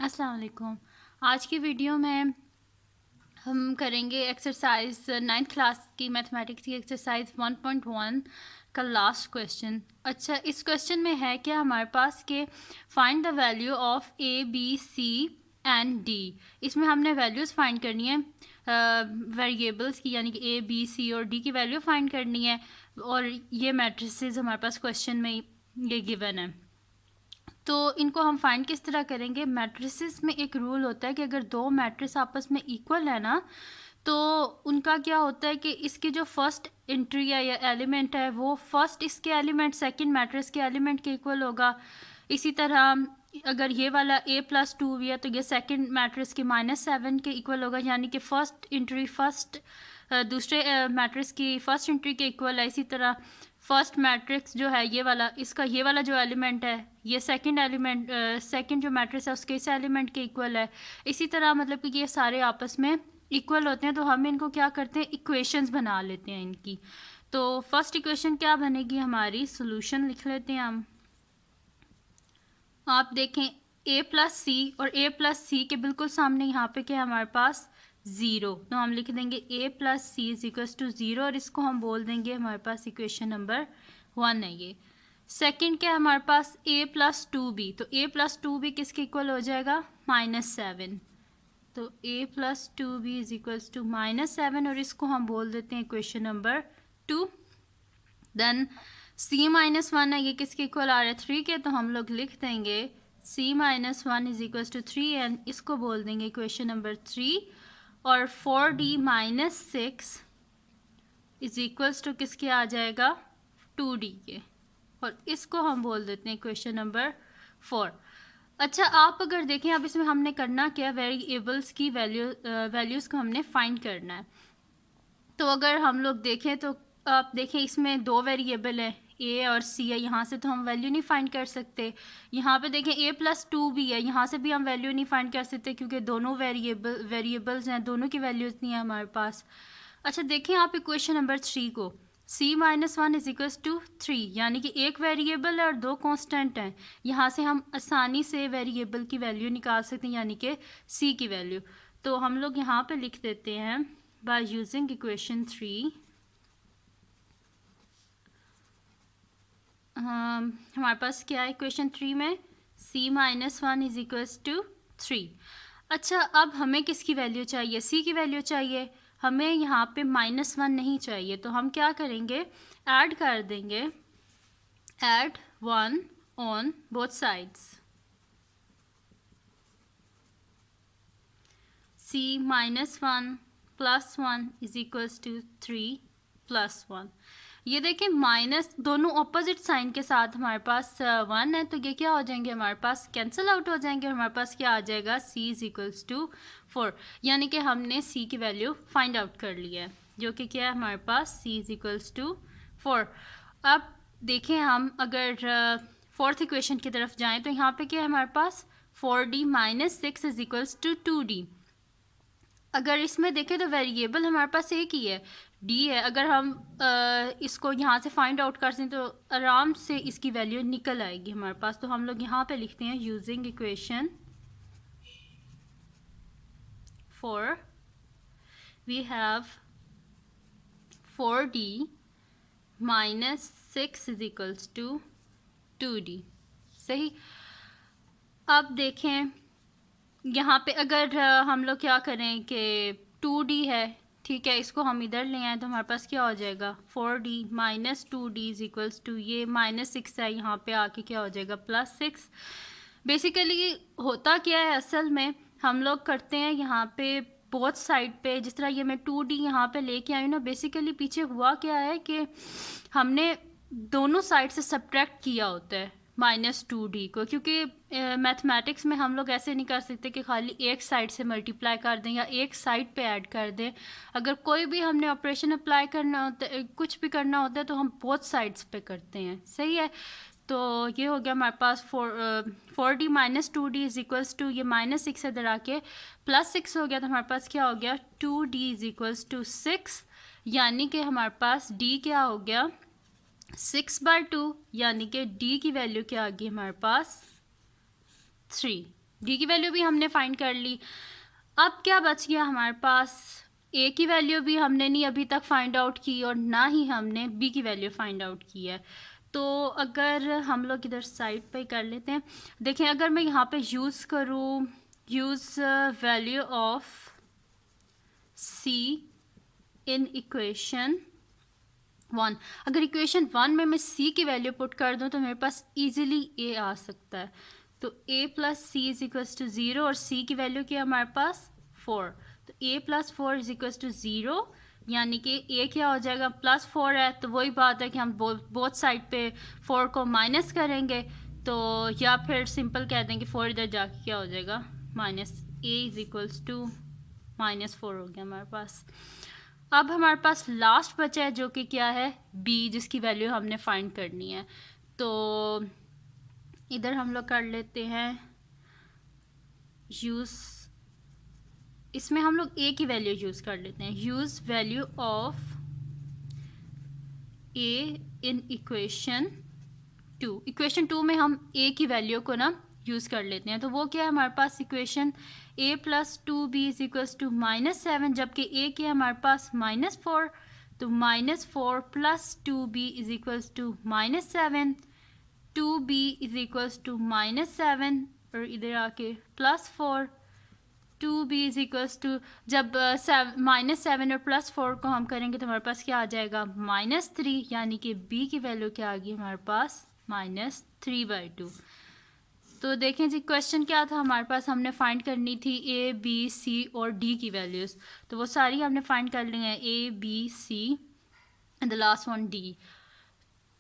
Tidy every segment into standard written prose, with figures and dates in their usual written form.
अस्सलाम वालेकुम। आज की वीडियो में हम करेंगे एक्सरसाइज 9th क्लास की मैथमेटिक्स की एक्सरसाइज 1.1 का लास्ट क्वेश्चन। अच्छा, इस क्वेश्चन में है क्या हमारे पास के find the value of A B C and D. इसमें हमने वैल्यूज़ फाइंड करनी है वेरिएबल्स की, यानी कि ए बी सी और डी की वैल्यू फाइंड करनी है। और ये मैट्रिसेस हमारे पास क्वेश्चन में ये गिवन है। तो इनको हम फाइंड किस तरह करेंगे। मैट्रिसेस में एक रूल होता है कि अगर दो मैट्रिस आपस में इक्वल है ना, तो उनका क्या होता है कि इसकी जो फर्स्ट एंट्री है या एलिमेंट है वो फर्स्ट इसके एलिमेंट सेकंड मैट्रिक्स के एलिमेंट के इक्वल होगा। इसी तरह अगर ये वाला a+2 भी है तो ये सेकंड मैट्रिक्स के -7 के इक्वल होगा, यानी कि फर्स्ट एंट्री फर्स्ट दूसरे मैट्रिक्स की फर्स्ट एंट्री के इक्वल है। इसी तरह फर्स्ट मैट्रिक्स जो है ये वाला, इसका ये वाला जो एलिमेंट है ये सेकंड एलिमेंट सेकंड जो मैट्रिक्स है उसके इस एलिमेंट के इक्वल है। इसी तरह मतलब कि ये सारे आपस में इक्वल होते हैं। तो हम इनको क्या करते हैं, इक्वेशंस बना लेते हैं इनकी। तो फर्स्ट इक्वेशन क्या बनेगी हमारी, सोल्यूशन लिख लेते हैं हम। आप देखें a+c और a+c के बिल्कुल सामने यहाँ पे क्या है हमारे पास, ज़ीरो। तो हम लिख देंगे a+c = 0 और इसको हम बोल देंगे हमारे पास इक्वेशन नंबर 1 है ये। सेकंड क्या है हमारे पास, a+2b। तो a+2b किसके इक्वल हो जाएगा, -7। तो a+2b = -7 और इसको हम बोल देते हैं इक्वेशन नंबर 2। देन c-1 है, ये किसके इक्वल आ रहा है, 3 के। तो हम लोग लिख देंगे c-1 = 3 एंड इसको बोल देंगे इक्वेशन नंबर 3। और 4d-6 = किसके आ जाएगा, 2d के। और इसको हम बोल देते हैं इक्वेशन नंबर 4। अच्छा, आप अगर देखें अब इसमें हमने करना क्या, वेरिएबल्स की वैल्यूज़ को हमने फाइंड करना है। तो अगर हम लोग देखें तो आप देखें इसमें दो वेरिएबल है a और c है, यहाँ से तो हम वैल्यू नहीं फाइंड कर सकते। यहाँ पे देखें a+2 भी है, यहाँ से भी हम वैल्यू नहीं फाइंड कर सकते क्योंकि दोनों वेरिएबल्स हैं, दोनों की वैल्यूज़ नहीं है हमारे पास। अच्छा देखें आप इक्वेशन नंबर 3 को, c-1 = 3, यानी कि एक वेरिएबल है और दो कांस्टेंट हैं। यहाँ से हम आसानी से वेरिएबल की वैल्यू निकाल सकते हैं, यानी कि c की वैल्यू। तो हम लोग यहाँ पे लिख देते हैं बाय यूजिंग इक्वेशन 3। हमारे पास क्या है इक्वेशन 3 में, c-1 = 3। अच्छा, अब हमें किसकी वैल्यू चाहिए, c की वैल्यू चाहिए। हमें यहाँ पे -1 नहीं चाहिए, तो हम क्या करेंगे, ऐड कर देंगे, add 1 on both sides. c-1 + 1 = 3 + 1। ये देखें माइनस दोनों ऑपोजिट साइन के साथ हमारे पास 1 है, तो ये क्या हो जाएंगे, हमारे पास कैंसिल आउट हो जाएंगे। हमारे पास क्या आ जाएगा, c = 4, यानी कि हमने c की वैल्यू फाइंड आउट कर ली है, जो कि क्या है हमारे पास c = 4। अब देखें हम अगर फोर्थ इक्वेशन की तरफ जाएं तो यहाँ पे क्या है हमारे पास, 4d-6 = 2d। अगर इसमें देखें तो वेरिएबल हमारे पास एक ही है, d है। अगर हम इसको यहाँ से फाइंड आउट कर दें तो आराम से इसकी वैल्यू निकल आएगी हमारे पास। तो हम लोग यहाँ पे लिखते हैं using equation 4 we have 4d - 6 = 2d। सही। अब देखें यहाँ पे अगर हम लोग क्या करें कि 2d है, ठीक है, इसको हम इधर ले आए तो हमारे पास क्या हो जाएगा, 4d - 2d = ये -6 है, यहाँ पे आके क्या हो जाएगा, +6। बेसिकली होता क्या है, असल में हम लोग करते हैं यहाँ पे बोथ साइड पे, जिस तरह ये मैं 2d यहाँ पे लेके आई हूँ ना, बेसिकली पीछे हुआ क्या है कि हमने दोनों साइड से सब्ट्रैक्ट किया होता है -2d को, क्योंकि मैथमेटिक्स में हम लोग ऐसे नहीं कर सकते कि खाली एक साइड से मल्टीप्लाई कर दें या एक साइड पे ऐड कर दें। अगर कोई भी हमने ऑपरेशन अप्लाई करना होता है, कुछ भी करना होता है, तो हम बोथ साइड्स पे करते हैं। सही है। तो ये हो गया हमारे पास 4d - 2d = ये -6 इधर आके +6 हो गया, तो हमारे पास क्या हो गया, 2d = 6, यानी कि हमारे पास d क्या हो गया, 6/2, यानी कि d की वैल्यू क्या आ गई हमारे पास, 3। डी की वैल्यू भी हमने फाइंड कर ली। अब क्या बच गया हमारे पास, ए की वैल्यू भी हमने नहीं अभी तक फाइंड आउट की और ना ही हमने बी की वैल्यू फाइंड आउट की है। तो अगर हम लोग इधर साइड पे कर लेते हैं, देखें अगर मैं यहाँ पे यूज़ करूँ, use value of C in equation 1, अगर इक्वेशन 1 में मैं c की वैल्यू पुट कर दूं तो मेरे पास इजीली a आ सकता है। तो a plus C is equals to 0 और c की वैल्यू क्या है हमारे पास 4, तो a plus 4 is equals to 0, यानी कि a क्या हो जाएगा प्लस 4 है, तो वही बात है कि हम बोथ साइड पे 4 को माइनस करेंगे, तो या फिर सिंपल कह दें कि 4 इधर जाके क्या हो जाएगा minus a is equals to -4 हो गया हमारे पास। अब हमारे पास लास्ट बचा है जो कि क्या है b, जिसकी वैल्यू हमने फाइंड करनी है। तो इधर हम लोग कर लेते हैं यूज़, इसमें हम लोग a की वैल्यू यूज़ कर लेते हैं, use value of a in equation 2। Equation 2 में हम a की वैल्यू को ना यूज़ कर लेते हैं, तो वो क्या है हमारे पास equation a plus 2b is equals to -7, जबकि a क्या है हमारे पास -4, तो -4 plus 2b is equals to -7, 2b is equals to -7 और इधर आके +4, 2b इज इक्वल्स टू, जब -7 और +4 को हम करेंगे तो हमारे पास क्या आ जाएगा -3, यानी कि b की वैल्यू क्या आ गई हमारे पास -3/2। तो देखें जी क्वेश्चन क्या था हमारे पास, हमने फाइंड करनी थी a b c और d की वैल्यूज़, तो वो सारी हमने फाइंड कर ली हैं a b c and the last one d।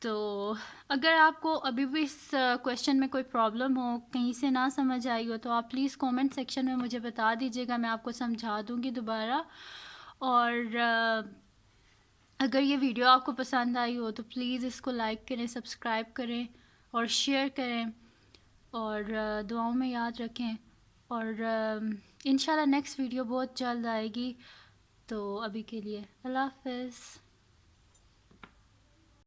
तो अगर आपको अभी भी इस क्वेश्चन में कोई प्रॉब्लम हो, कहीं से ना समझ आई हो, तो आप प्लीज़ कमेंट सेक्शन में मुझे बता दीजिएगा, मैं आपको समझा दूँगी दोबारा। और अगर ये वीडियो आपको पसंद आई हो तो प्लीज़ इसको लाइक करें, सब्सक्राइब करें और शेयर करें और दुआओं में याद रखें। और इंशाल्लाह नेक्स्ट वीडियो बहुत जल्द आएगी। तो अभी के लिए अल्लाह हाफ़िज़।